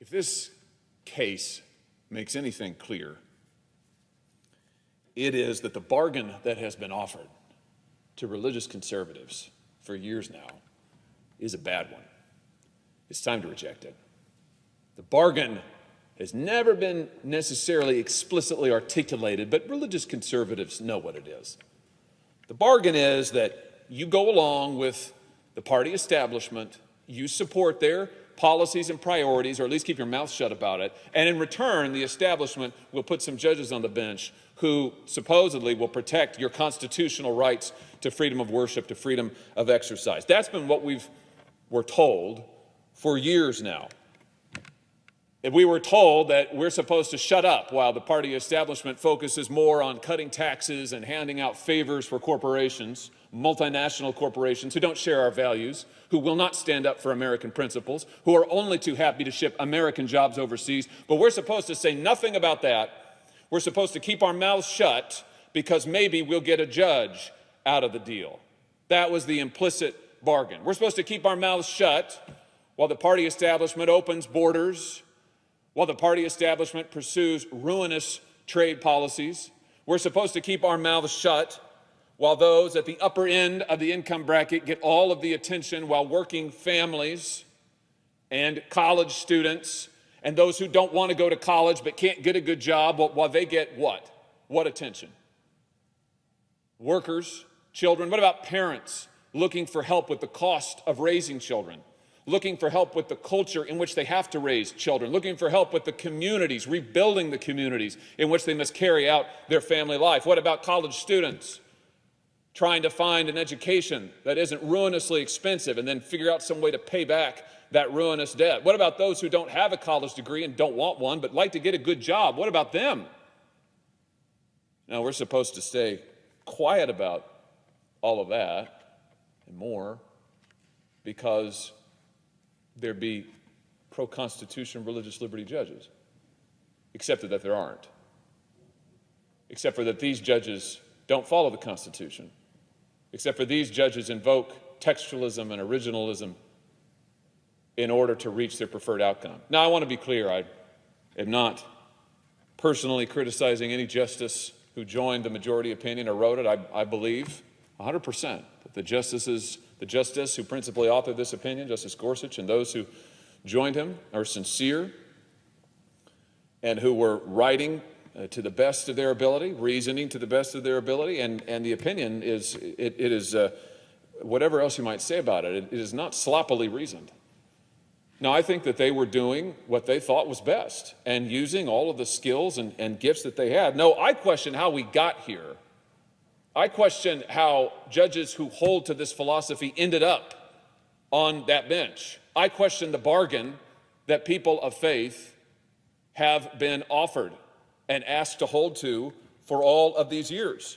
If this case makes anything clear, it is that the bargain that has been offered to religious conservatives for years now is a bad one. It's time to reject it. The bargain has never been necessarily explicitly articulated, but religious conservatives know what it is. The bargain is that you go along with the party establishment, you support their policies and priorities, or at least keep your mouth shut about it, and in return, the establishment will put some judges on the bench who supposedly will protect your constitutional rights to freedom of worship, to freedom of exercise. That's been what we're told for years now. If we were told that we're supposed to shut up while the party establishment focuses more on cutting taxes and handing out favors for corporations, multinational corporations who don't share our values, who will not stand up for American principles, who are only too happy to ship American jobs overseas, but we're supposed to say nothing about that. We're supposed to keep our mouths shut because maybe we'll get a judge out of the deal. That was the implicit bargain. We're supposed to keep our mouths shut while the party establishment opens borders, while the party establishment pursues ruinous trade policies. We're supposed to keep our mouths shut while those at the upper end of the income bracket get all of the attention, while working families and college students and those who don't want to go to college but can't get a good job, while they get what? What attention? Workers, children. What about parents looking for help with the cost of raising children? Looking for help with the culture in which they have to raise children, looking for help with the communities, rebuilding the communities in which they must carry out their family life. What about college students trying to find an education that isn't ruinously expensive and then figure out some way to pay back that ruinous debt? What about those who don't have a college degree and don't want one but like to get a good job? What about them? Now, we're supposed to stay quiet about all of that and more because there be pro-Constitution religious liberty judges, except that there aren't, except for that these judges don't follow the Constitution, except for these judges invoke textualism and originalism in order to reach their preferred outcome. Now, I want to be clear. I am not personally criticizing any justice who joined the majority opinion or wrote it. I believe 100% that the justice who principally authored this opinion, Justice Gorsuch, and those who joined him are sincere and who were writing to the best of their ability, reasoning to the best of their ability, and the opinion is, it is, whatever else you might say about it, it is not sloppily reasoned. Now, I think that they were doing what they thought was best and using all of the skills and gifts that they had. No, I question how we got here. I question how judges who hold to this philosophy ended up on that bench. I question the bargain that people of faith have been offered and asked to hold to for all of these years.